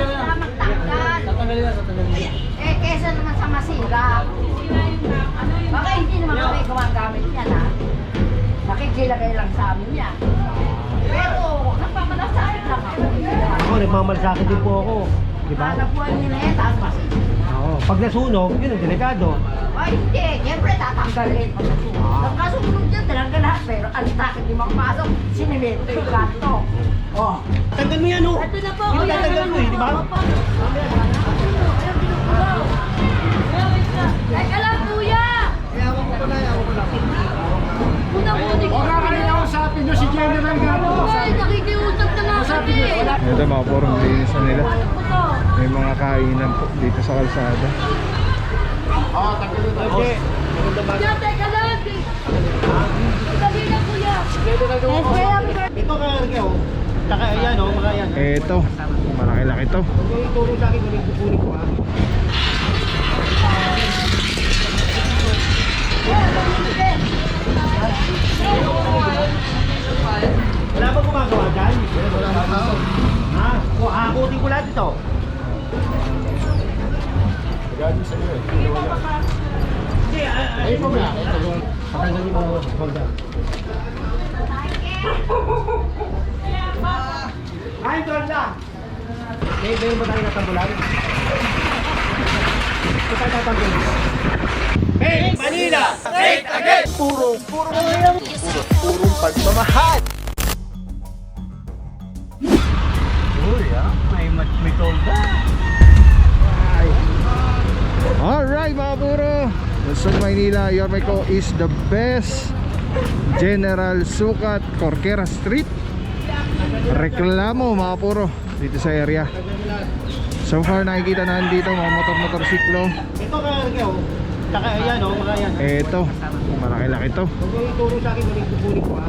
magtanggal. Eh, kesa naman sa masira. Baka hindi naman kami gumagamit yan, ha? Nakikilagay lang sa amin yan. Pero, nagpamalasakit lang ako. Ako, nagmamalasakit din po ako. Diba? Hanap buhay nila yan, taas masira. Oo. Pag nasunog, yun ang delikado. Ay, hindi. Siyempre, tatanggalin pag nasunog. Nagkasunog dyan, talagang lahat. Pero, ang takit di makapasok, sinimento yung kanto. Oh. Tanggal mo yan, oh. Ito na po. Hindi tatanggal mo, eh, di ba? Teka lang, kuya! Ewan ko na, ewan ko lang. Unang-unig ko. Huwag ka kanina usapin nyo si General Gato. Ay, nakikiusap na nga kami. Ito mga purong linisan nila. May mga kainan po dito sa kalsada. Okay. Kuya, teka lang. Dali lang, kuya. Ito ka, oh. Tsaka ayan, oh, mga yan. Ito, malaki-laki to. Huwag yung ituro sa akin kung yung kukunin ko, ha. Wala ba gumagawa dyan? Ha? Hakutin ko lahat ito. Hindi, ayun po ba? Patanggalin mo ang folder. Ay, doon lang! May ba tayo natambulan? Ito tayo natambulan. Hey, Manila! Straight again! Purong pagmamahal! Uy, may tolda. Alright mga puro, Luzon, Maynila, Yormeco is the best. General Sukat, Corquera Street. Reklamo mga puro dito sa area. So far nakikita na dito mga motor-motorsiklo. Ito ka, oh. Tsaka ayan, oh, mga yan. Ito, malaki-laki to. Huwag yung ituro sa akin kung yung kukunin ko, ha.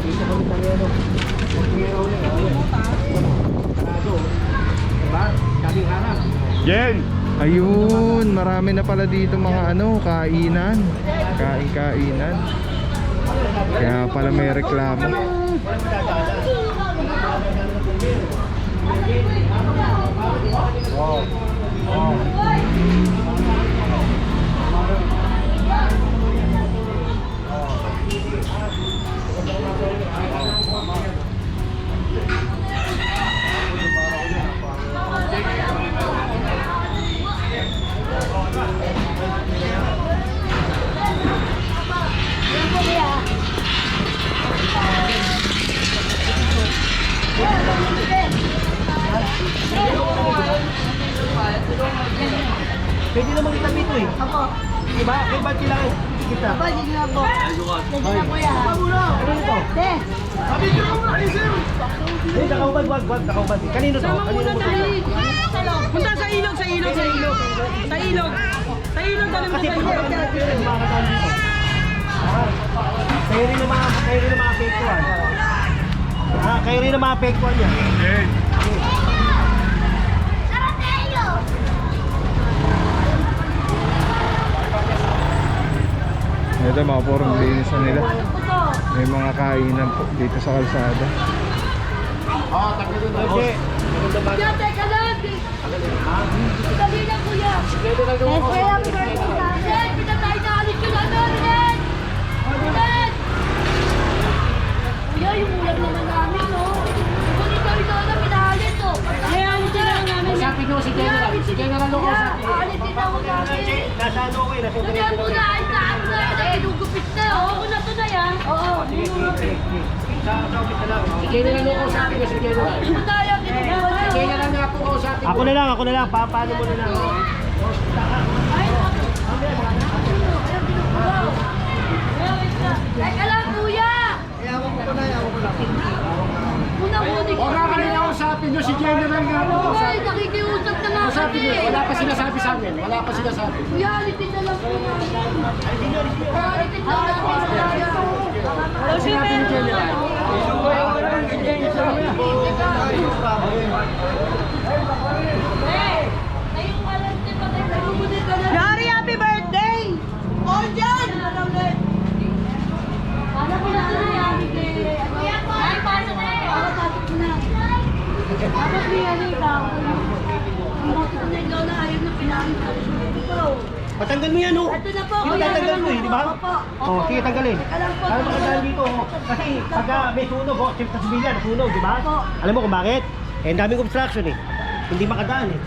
Dito kami sa meron. Diba? Kaming harap. Jen! Ayun, marami na pala dito mga ano, kainan. Kainan. Kaya pala may reklamo. Pwede naman kita dito, eh. Ako. Diba? Kaya ba't kailangan kita? Aba, hindi nga po. Hindi nga, kuya. Ano ito? Te. Wag. Nakaubad. Kanino to? Kanino mo to? Punta sa ilog. Sa ilog dali mo Kasi tayo. makakasama dito. Kayo rin na maapektuhan. Kayo rin na maapektuhan yan. Ito mga purong linisan nila. May mga kainan po dito sa kalsada. Okay. Kuya, teka lang. Dali lang, kuya. Kuya, happy birthday sa akin. Pinatay na alis ko lang natin. Ulit. Kuya, yung ulam naman namin, no? Kung ikaw na pinahalit, no? Kaya alitin lang namin. Usapin nyo si General. Si General ako Kuya, usapin. aalitin ako namin. Nasa ano ko eh. Nasa Kaya muna, ay saan na. Nagugupit na, oh. Ako na to na yan. Oo. Sige. Sa office na lang. Si General ako usapin ko si General. Hindi tayo kinukuha nyo. General nga po usapin ko. Ako na lang. Paano mo na lang. Teka lang, kuya. Ewan ko na. Unang-unig ko. Huwag ka kanina usapin nyo si General nga po. Ay, nakikiusap na nga Usapin kami. nyo. Wala pa sinasabi sa amin. Kuya, alitin na lang po namin. Alitin na lang po namin. Sinabi ni General. Yari, happy birthday! Oh, dyan! Paano po natin nangyari kay... Kuya po! Ay, pasok na! Pasok na! Patanggal mo yan, oh. Ito na po, Hindi kuya. tatanggal mo, eh, di ba? Opo. Oh, sige, tanggalin. Alam po. Alam mo makadaan dito, oh. Kasi pagka may sunog, oh, chip sa sibilya, nasunog, di ba? Opo. Alam mo kung bakit? Eh, ang daming obstruction, eh. Hindi makadaan, eh.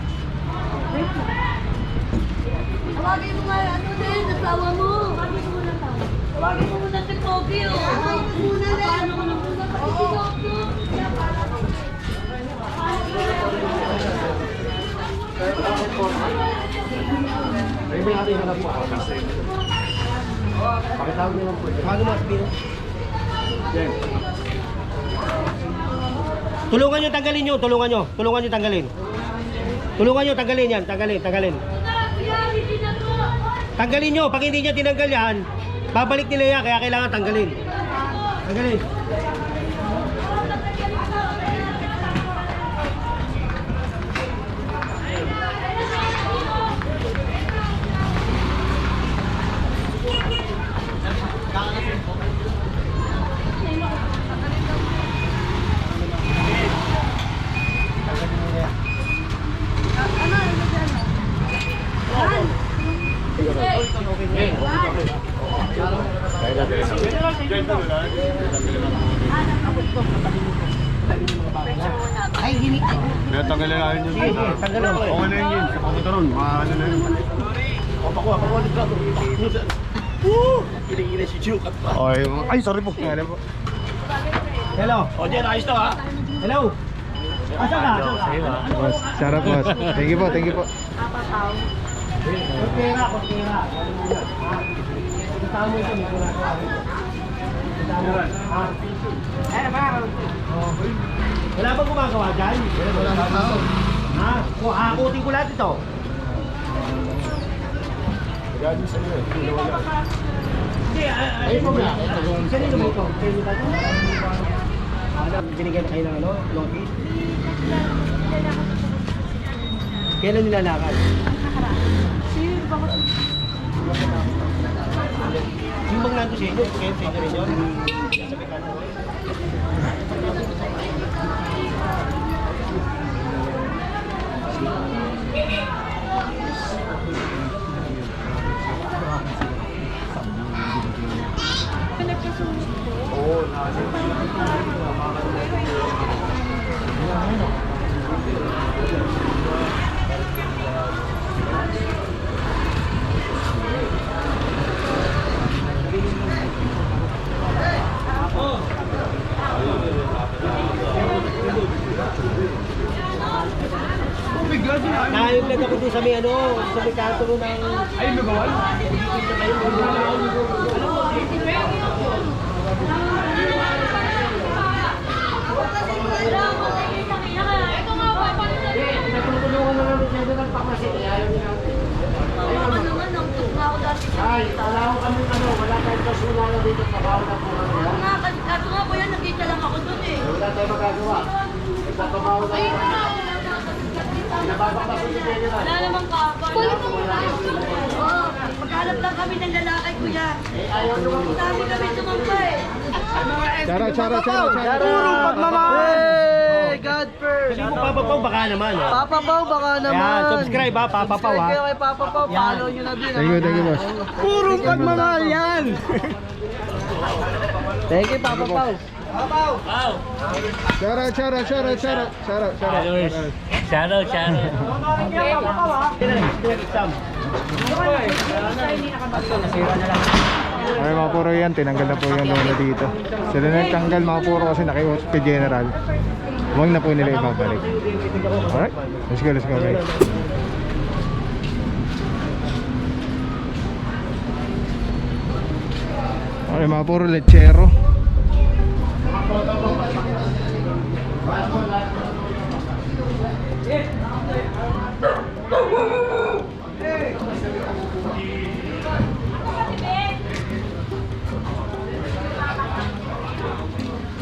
Tawagin mo nga, ano din, asawa mo. Tawagin mo muna si Kobe, oh. Tawagin mo muna rin. Ano mo muna pati si Kobe. Ay, may ating hanap po. Pakitawag nyo lang po. Paano mo, sabihin? Yan. Tulungan nyo, tanggalin nyo. Tulungan nyo tanggalin. Tulungan nyo, tanggalin yan. Tanggalin. Tanggalin nyo. Pag hindi niya tinanggal yan, babalik nila yan. Kaya kailangan tanggalin. Tanggalin. Ay, hindi. Kaya tanggalin natin yun. Sige, tanggalin mo. Okay na yun. Sa papunta ron, ano na yun. Pakuha dito. Kinikilig si Chukat pa. Okay. Ay, sorry po. Hello. O, Jen, ayos to, ha? Hello. Asa ka? Boss, sarap boss. Thank you po. Kumpira. Kasama mo ito, may ginagawa. Wala bang gumagawa dyan? Wala bang tao. Ha? Hakutin ko lahat ito. Gagawin sa iyo. Hindi, ayun mo na. Kanino mo ito? Kanino ba ito? Binigyan na kayo ng ano? Notice? Kailan nilalakad? Yung bang nandun sa inyo? Kaya sa inyo rin yun? Sabi ka na. Nahayag ako doon sa may ano, sa may katulo ng... Ay, may bawal? Natutulungan na namin siya doon ng pamasi. Ay, wala ko kami ano, wala tayong kasunala dito sa bawal ng mga. Kaso nga po yan, nagkita lang ako dun eh. Wala tayong magagawa. Ipapabawal na yan. Wala namang kapal. Oo, maghanap lang kami ng lalaki, kuya. Dami kami sumamba eh. Chara. Purong pagmamahal! God first! Hindi mo papapaw, baka naman. Oh. Papa Pau, baka naman! Yan, subscribe ha, papapaw Subscribe ha. kayo kay Papa Pau, follow nyo na din. Thank you boss. Purong pagmamahal yan! Thank you, Papa Pau. Chara. Ay mga puro yan, tinanggal na po yung lono dito. Sila nagtanggal mga puro kasi nakiusap kay General. Huwag na po nila ibabalik. Alright, let's go guys. Okay mga puro lechero.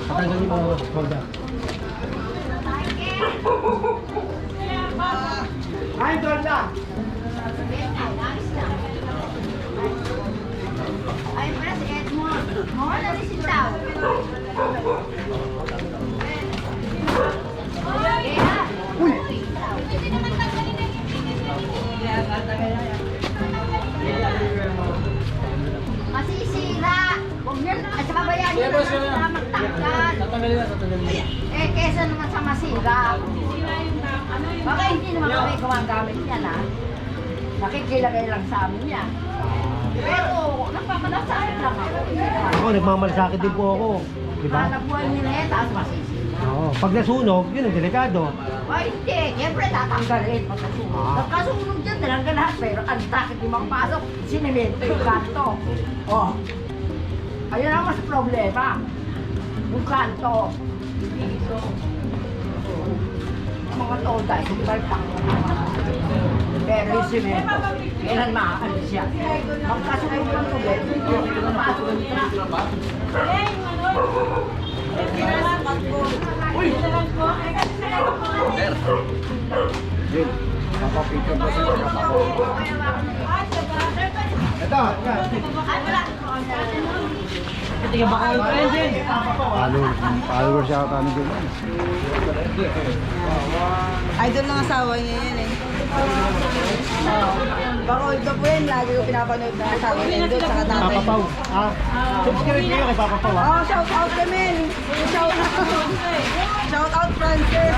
Patanggal yung mga holder. Ay, Jorda! Ay, press Edmond. More na rin daw. Kaya, Kesa naman sa masira. Baka hindi naman kami gumagamit yan, ha? Nakikilagay lang sa amin yan. Pero, nagpapalasahin lang ako. Ako, nagmamalasakit din po ako. Diba? Hanap-buhay nila yan, tapos masisira. Oo. Pag nasunog, yun ang delikado. Ay, hindi. Siyempre, tatanggalin pag nasunog. Nagkasunog dyan, talanggal lahat. Pero ang takit yung makapasok, sinimento yung kanto. Oh. Ayun ang mas problema. Yung kanto. Mga toda, yung baltang. Pero yung simento, kailan maaalis siya? Magkasunog ng tubig, yung napasok yung truck. Ito. Followers yata kami dun. Idol ng asawa niya yan eh. Baka ito po yan, lagi ko pinapanood na asawa niya doon sa tatay. Papa Pau. Subscribe kayo kay Papa Pau, ha? Oh, shout out kami. Shout out. Shout out Francis.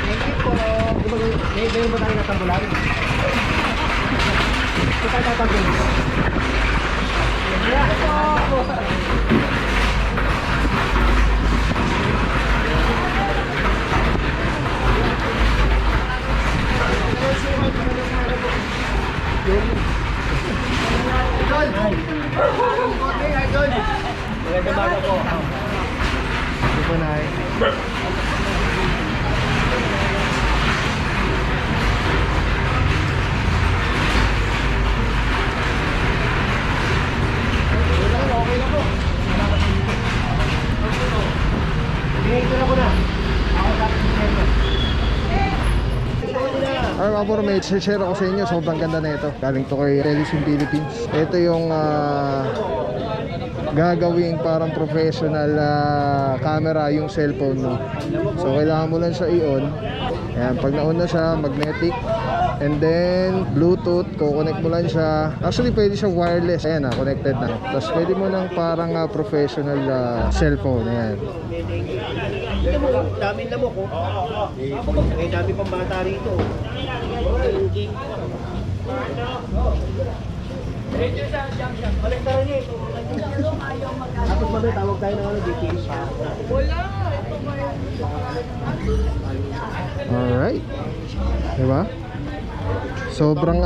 Thank you po. May ba tayo natambulan? Ito tayo natambulan. Magandang bago po. Ito po, Nay. Okay na po. Tingin ko na. Ako sa akin sinento. Ay, mga puro, may share ako sa inyo. Sobrang ganda na ito. Galing to kay Telesin Philippines. Ito yung gagawing parang professional camera yung cellphone mo. So, kailangan mo lang siya i-on. Ayan, pag na-on na siya, magnetic. And then, Bluetooth, kukonect mo lang siya. Actually, pwede siya wireless. Ayan na, connected na. Tapos, pwede mo ng parang professional cellphone. Ayan. Ito mo, daming lamok ko. May dami pang bata rito. Balektaran niya ito. Tapos mamaya tawag tayo ng DTS. Alright. Diba? Sobrang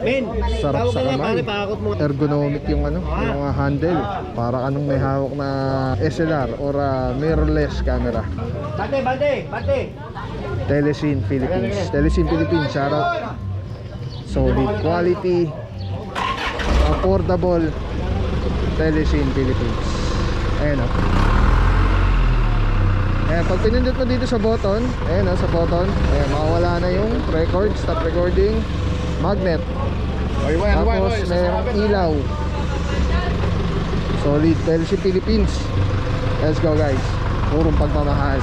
Men, sarap tawag sa ka nga, kamay. pare, pakakot mo. Ergonomic yung yung handle. Para anong may hawak na SLR or mirrorless camera. Bante! Telesin Philippines. Telesin Philippines, shoutout. Solid quality, affordable. Telesin Philippines. Ayan o. Ayan, pag pinindot mo dito sa button, ayan o, sa button, ayan, makawala na yung record, stop recording, magnet. Tapos mayroong ilaw. Solid. Telesin Philippines. Let's go, guys. Purong pagmamahal.